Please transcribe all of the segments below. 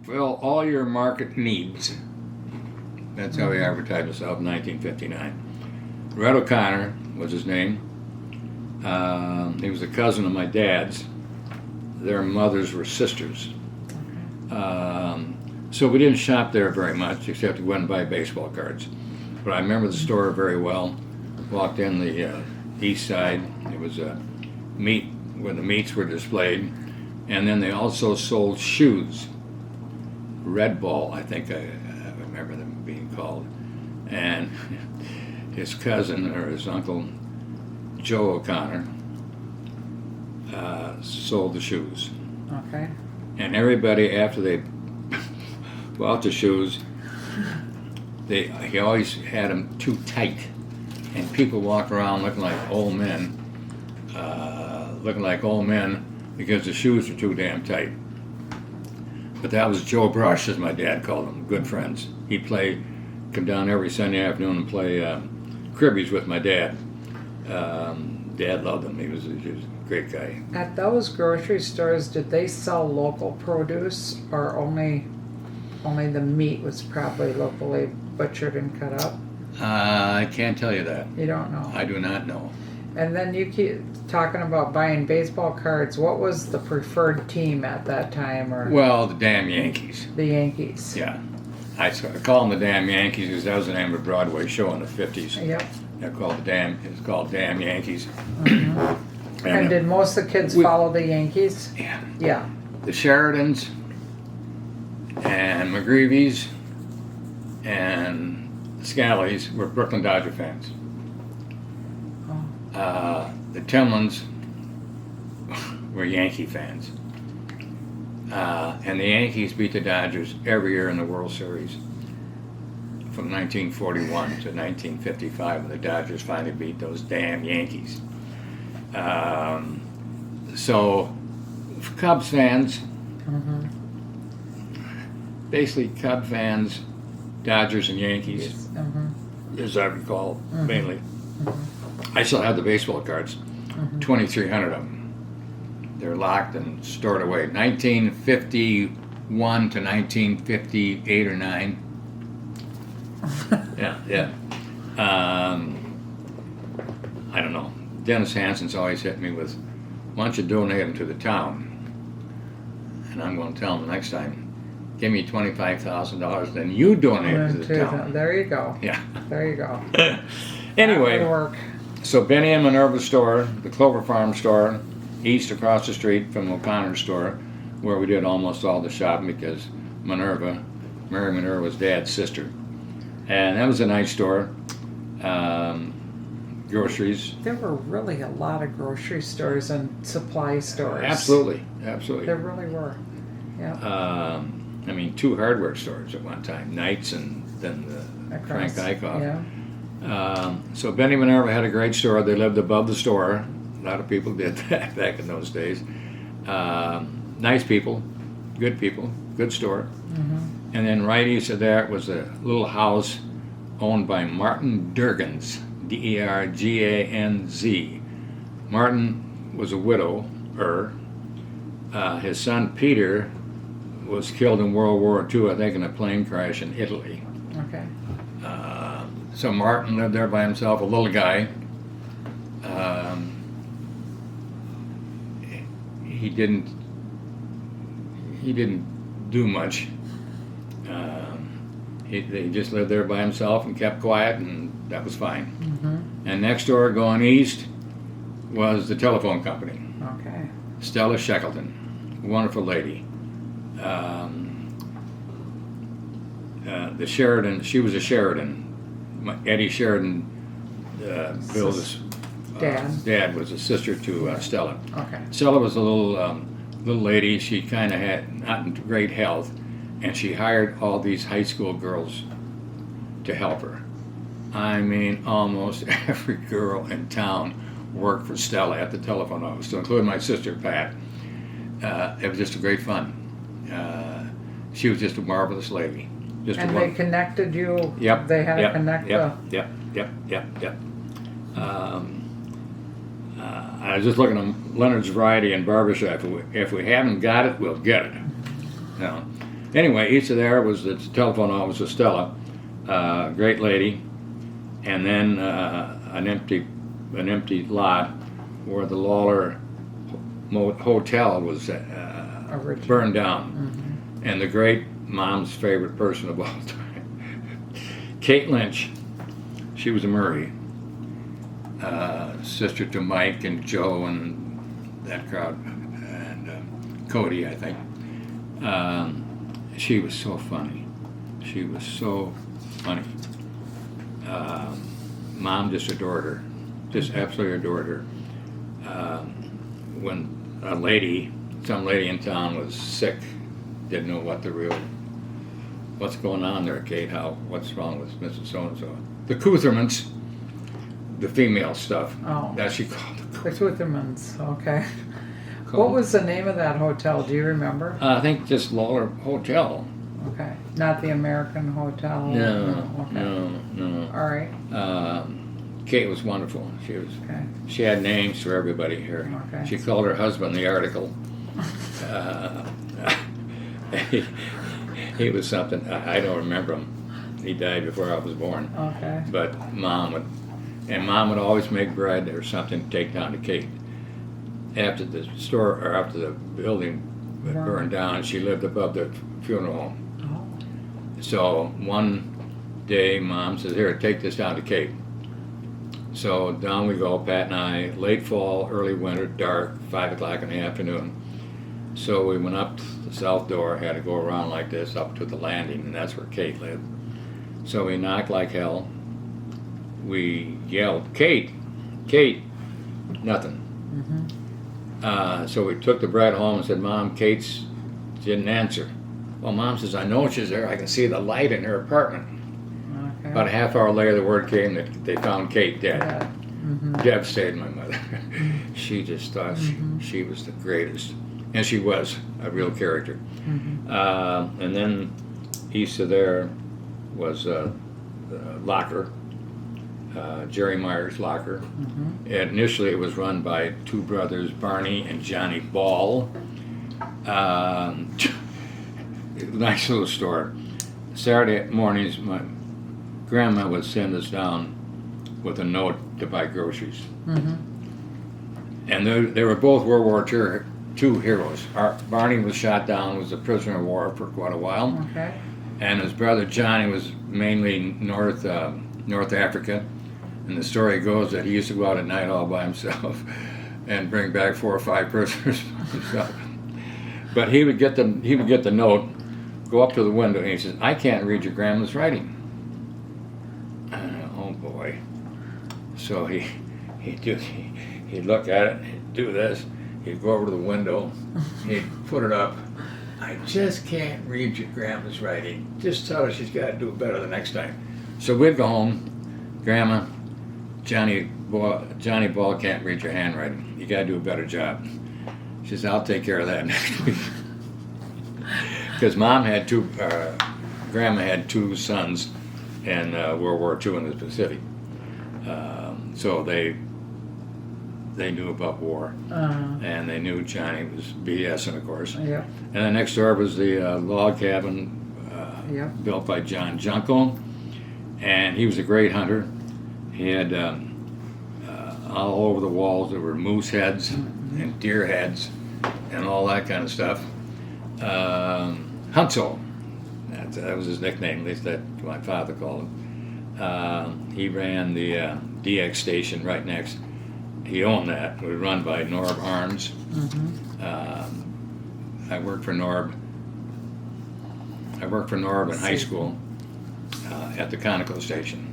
fulfill all your market needs. That's how he advertised himself in 1959. Red O'Connor was his name. He was a cousin of my dad's. Their mothers were sisters. So we didn't shop there very much, except we went and buy baseball cards. But I remember the store very well. Walked in the east side. It was a meat where the meats were displayed. And then they also sold shoes. Red Ball, I think I remember them being called. And his cousin, or his uncle, Joe O'Connor, sold the shoes. Okay. And everybody, after they bought the shoes, he always had them too tight. And people walked around looking like old men, because the shoes were too damn tight. But that was Joe Brush, as my dad called him, good friends. He'd come down every Sunday afternoon and play cribbies with my dad. Dad loved him. He was a great guy. At those grocery stores, did they sell local produce, or only the meat was probably locally butchered and cut up? I can't tell you that. You don't know. I do not know. And then you keep talking about buying baseball cards. What was the preferred team at that time? Or Well, the damn Yankees. the Yankees? Yeah. I call them the damn Yankees because that was the name of a Broadway show in the 50s. Yep. It's called Damn Yankees. Mm-hmm. And did most of the kids follow the Yankees? Yeah. Yeah. The Sheridans and McGreevy's and Scallies were Brooklyn Dodger fans. The Timlins were Yankee fans. And the Yankees beat the Dodgers every year in the World Series from 1941 to 1955 when the Dodgers finally beat those damn Yankees. So Cubs fans, basically Cub fans, Dodgers and Yankees, as I recall, mainly. I still have the baseball cards, 2,300 of them. They're locked and stored away. 1951 to 1958 or 9. Yeah. I don't know. Dennis Hansen's always hit me with, why don't you donate them to the town? And I'm going to tell him the next time, give me $25,000, then you donate it to the town. There you go. Yeah. There you go. Anyway, That would work. so Benny and Minerva's store, the Clover Farm store, east across the street from O'Connor's store, where we did almost all the shopping because Mary Minerva was Dad's sister. And that was a nice store. Groceries. There were really a lot of grocery stores and supply stores. Absolutely. There really were. Yeah. 2 hardware stores at one time, Knight's and then the Frank Dykoff. Yeah. So Benny Minerva had a great store. They lived above the store. A lot of people did that back in those days. Nice people, good store. And then right east of there was a little house owned by Martin Durgans, Derganz. Martin was a widower. His son Peter was killed in World War II, I think, in a plane crash in Italy. Okay. So Martin lived there by himself, a little guy. He didn't do much. He just lived there by himself and kept quiet, and that was fine. And next door, going east, was the telephone company. Okay. Stella Shackleton, wonderful lady. The Sheridan, she was a Sheridan. Eddie Sheridan, Bill's dad was a sister to Stella. Okay. Stella was a little lady. She kind of had not in great health, and she hired all these high school girls to help her. I mean, almost every girl in town worked for Stella at the telephone office, including my sister Pat. It was just a great fun. She was just a marvelous lady. And they connected you. Yep. They had to connect. Yep. I was just looking at Leonard's Variety and Barbershop. If we haven't got it, we'll get it. You know. Anyway, each of there was the telephone office of Stella, great lady, and then an empty lot where the Lawler hotel was burned down, and the great mom's favorite person of all time, Kate Lynch. She was a Murray, sister to Mike and Joe and that crowd, and Cody, I think. She was so funny. She was so funny. Mom just adored her, just absolutely adored her. When some lady in town was sick, didn't know what's going on there, Kate, what's wrong with Mrs. So-and-so. The Kuthermans, the female stuff, Oh. that she called The Kuthermans, okay. What was the name of that hotel? Do you remember? I think just Lawler Hotel. Okay. Not the American Hotel? No, Okay. no. All right. Kate was wonderful. Okay. She had names for everybody here. Okay. She called her husband the article. He was something. I don't remember him. He died before I was born. Okay. But Mom would always make bread or something to take down to Kate. After the building burned down, she lived above the funeral home. Oh. So one day, Mom says, "Here, take this down to Kate." So down we go, Pat and I, late fall, early winter, dark, 5 o'clock in the afternoon. So we went up to the south door, had to go around like this up to the landing, and that's where Kate lived. So we knocked like hell. We yelled, "Kate, Kate," nothing. So we took the bread home and said, "Mom, Kate's didn't answer." Well, Mom says, "I know she's there. I can see the light in her apartment." Okay. About a half hour later, the word came that they found Kate dead. Yeah. Devastated my mother. She just thought she was the greatest. And she was a real character. And then east of there was Locker, Jerry Myers Locker. And initially it was run by two brothers, Barney and Johnny Ball. Nice little store. Saturday mornings, my grandma would send us down with a note to buy groceries. And they were both World War II heroes. Barney was shot down, was a prisoner of war for quite a while. Okay. And his brother Johnny was mainly North Africa. And the story goes that he used to go out at night all by himself and bring back 4 or 5 prisoners by himself. But he would get the note, go up to the window, and he says, "I can't read your grandma's writing." Oh boy. So he'd look at it, he'd do this, he'd go over to the window, he'd put it up. "I just can't read your grandma's writing. Just tell her she's got to do it better the next time." So we'd go home, "Grandma, Johnny Ball can't read your handwriting. You got to do a better job." She says, "I'll take care of that next week." Because Grandma had 2 sons in World War II in the Pacific. So they knew about war. And they knew Johnny was BSing, of course. Yep. And then next door was the log cabin built by John Junko. And he was a great hunter. He had all over the walls there were moose heads and deer heads and all that kind of stuff. Hunso, that was his nickname, at least that's what my father called him. He ran the DX station right next. He owned that. It was run by Norb Arns. I worked for Norb in high school at the Conoco station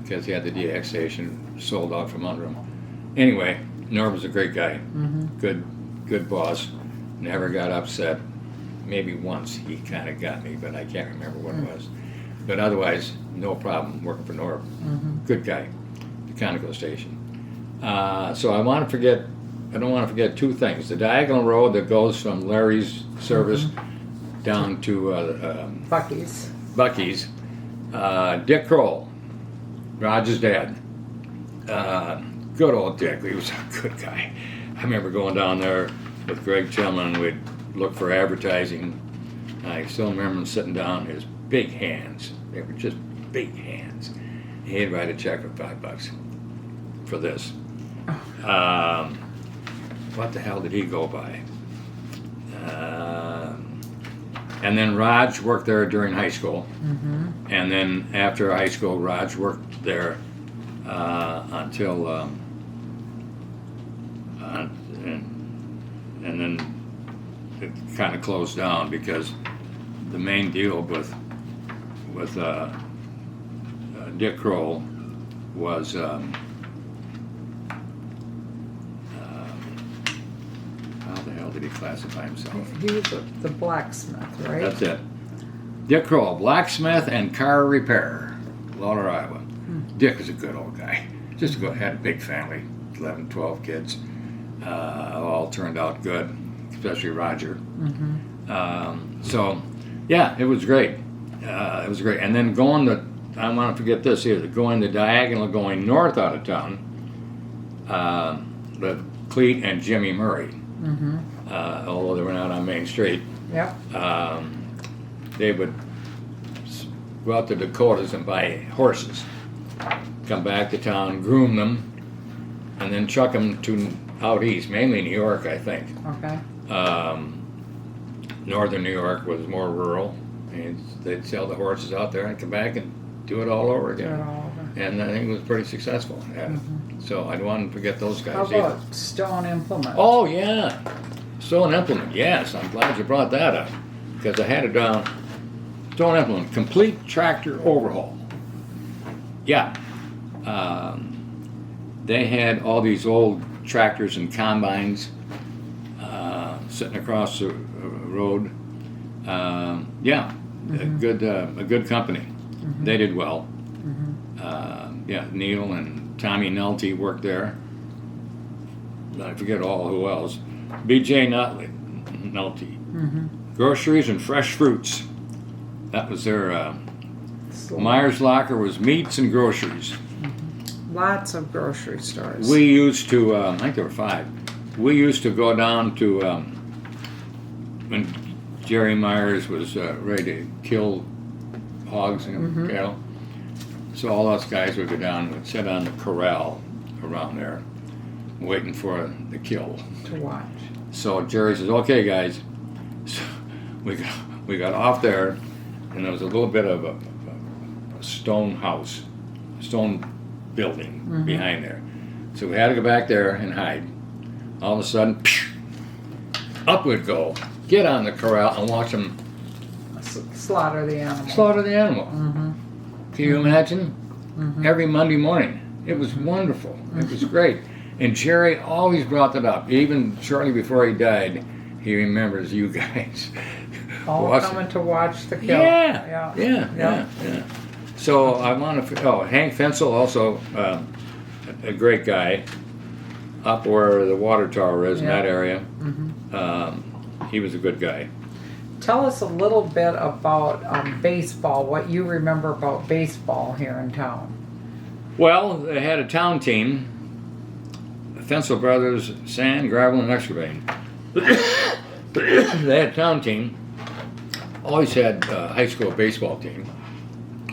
because he had the DX station sold out from under him. Anyway, Norb was a great guy, good boss, never got upset. Maybe once he kind of got me, but I can't remember what it was. But otherwise, no problem working for Norb. Good guy, the Conoco station. So I don't want to forget 2 things. The diagonal road that goes from Larry's service down to Bucky's. Dick Croell, Roger's dad. Good old Dick. He was a good guy. I remember going down there with Greg Tillman. We'd look for advertising I still remember him sitting down, his big hands. They were just big hands. He'd write a check for $5 for this. What the hell did he go by? And then Raj worked there during high school. Mm-hmm. And then after high school, Raj worked there until, and then it kind of closed down because the main deal with Dick Croell was how the hell did he classify himself? He was the blacksmith, right? That's it. Dick Croell, blacksmith and car repair, Lawler, Iowa. Dick is a good old guy. Just a good, had a big family, 11, 12 kids. All turned out good, especially Roger. Mm-hmm. So, yeah, it was great. It was great. And then I want to forget this here, going the diagonal, going north out of town, the Cleet and Jimmy Murray, Mm-hmm. Although they were not on Main Street, Yep. they would go out to Dakotas and buy horses, come back to town, groom them, and then chuck them to out east, mainly New York, I think. Okay. Northern New York was more rural, and they'd sell the horses out there and come back and do it all over Do it again. all over. And I think it was pretty successful. Yeah. Mhm. So I don't want to forget those guys How either. about stone implement? Oh yeah, stone implement. Yes, I'm glad you brought that up because I had it down. Stone implement, complete tractor overhaul. Yeah, they had all these old tractors and combines sitting across the road. Yeah, a good company. Mm-hmm. They did well. Mm-hmm. Yeah, Neil and Tommy Nolte worked there. I forget who else. B.J. Nolte. Mm-hmm. Groceries and fresh fruits. That was their. So Myers Locker was meats and groceries. lots of grocery stores. We used to. I think there were 5. We used to go down to when Jerry Myers was ready to kill hogs and cattle. So all us guys would go down and would sit on the corral around there, waiting for the kill. to watch. So Jerry says, "Okay, guys." So we got off there, and there was a little bit of a stone house, stone building behind there. So we had to go back there and hide. All of a sudden, up we'd go, get on the corral and watch them Slaughter the animal. slaughter the animal. Mm-hmm. Can you imagine? Mm-hmm. Every Monday morning. It was wonderful. It was great. And Jerry always brought that up. Even shortly before he died, he remembers you guys. All watching. coming to watch the kill. Yeah. So I want to. Hank Fensel also a great guy. Up where the water tower is in that area. Mm-hmm. He was a good guy. Tell us a little bit about baseball, what you remember about baseball here in town. Well, they had a town team. Fensel Brothers, sand, gravel, and excavating. They had a town team. Always had a high school baseball team.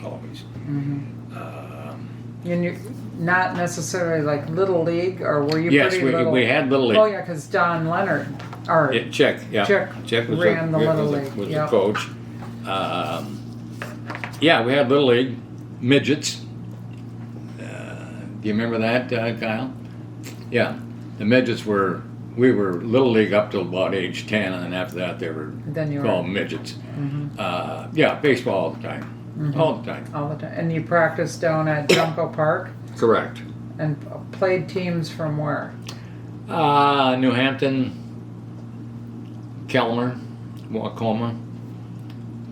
Always. And you're not necessarily like Little League, or were you Yes, pretty little? we had Little League. Oh yeah, because Don Leonard, or Chick, yeah. Chick was ran the Little League, was yep. the coach. Yeah, we had Little League, midgets. Do you remember that, Kyle? Yeah, the midgets we were Little League up till about age 10, and then after that they were Then you were- called midgets. Yeah, baseball all the time. All the time. all the time. And you practiced down at Junco Park Correct. and played teams from where? New Hampton, Kelmer, Wacoma.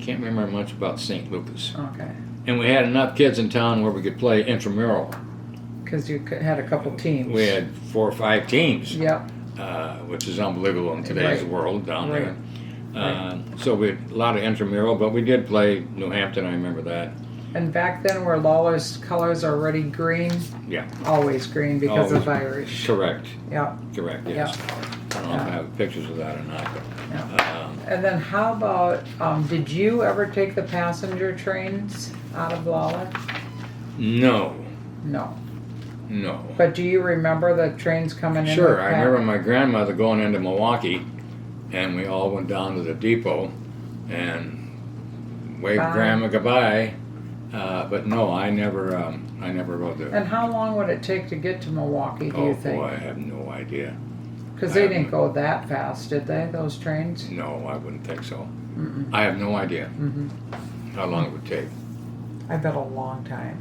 Can't remember much about St. Lucas. Okay, And we had enough kids in town where we could play intramural. because you had a couple teams. We had 4 or 5 teams, Yep. which is unbelievable in today's Right. world down Right. there. So we had a lot of intramural, but we did play New Hampton. I remember that. And back then, were Lawler's colors already green? Yeah, Always green because of Always. Irish. correct, Yeah. correct. Yes. I don't know if I have pictures of that or not. Yeah. And then how about, did you ever take the passenger trains out of Lawler? No, No. no. But do you remember the trains coming in? Sure, with I remember my grandmother going into Milwaukee, and we all went down to the depot and waved Bye. Grandma goodbye. But no, I never rode the. And how long would it take to get to Milwaukee, do you think? Boy, I have no idea. Because they didn't go that fast, did they, those trains? No, I wouldn't think so. Mm-mm. I have no idea Mm-hmm. how long it would take. I bet a long time.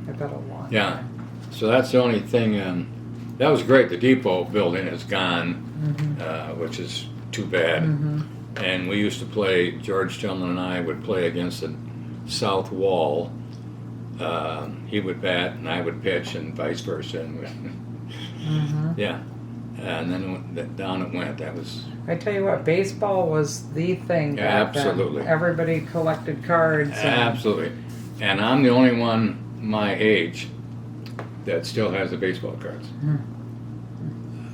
I bet a long Yeah. time. So that's the only thing. That was great. The depot building is gone, which is too bad. Mm-hmm. And we used to play. George Tillman and I would play against the south wall. He would bat and I would pitch, and vice versa. And Mm-hmm. yeah, and then down it went. That was I tell you what, baseball was the thing back then. Absolutely. Everybody collected cards. And, absolutely. And I'm the only one my age that still has the baseball cards.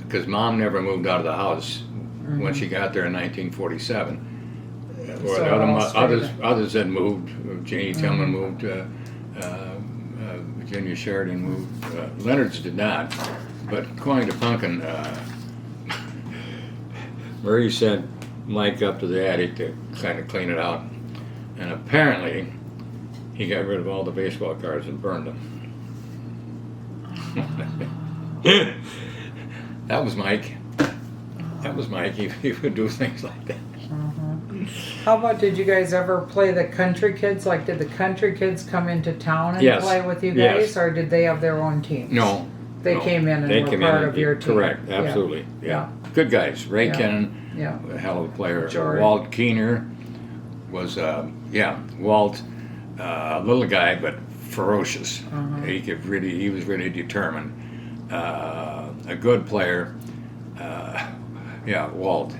Because Mom never moved out of the house when she got there in 1947. Or So the it all stayed others had moved. Janie Tillman moved. Virginia Sheridan moved. Leonard's did not. But going to Punkin, Marie sent Mike up to the attic to kind of clean it out. And apparently, he got rid of all the baseball cards and burned them. That was Mike. That was Mike. He would do things like that. How about, did you guys ever play the country kids? Like, did the country kids come into town and Yes. play with you guys? Yes. Or did they have their own teams? No. They no. came in and They were came part in of your team. Correct. Absolutely. Yeah. Good guys. Ray Kennan, Yeah. a hell of a player. George. Walt Keener was, Walt, little guy, but ferocious. He was really determined. A good player. Walt.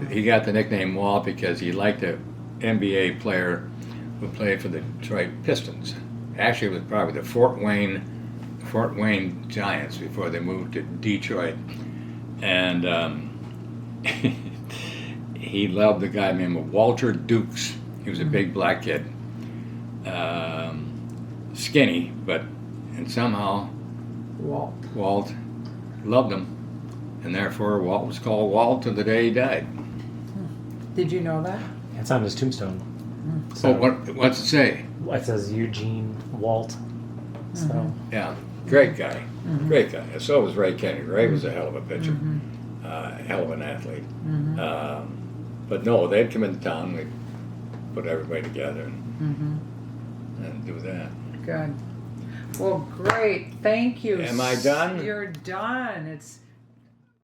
He got the nickname Walt because he liked an NBA player who played for the Detroit Pistons. Actually, it was probably the Fort Wayne Giants before they moved to Detroit. And he loved the guy named Walter Dukes. He was a big black kid. Skinny, and somehow Walt loved him. And therefore, Walt was called Walt to the day he died. Did you know that? It's on his tombstone. So What's it say? it says Eugene Walt. So Yeah, great guy. Great guy. And so was Ray Kenny. Ray was a hell of a pitcher. Hell of an athlete. But no, they'd come into town, we'd put everybody together and do that. Good. Well, great. Thank you. Am I done? You're done. It's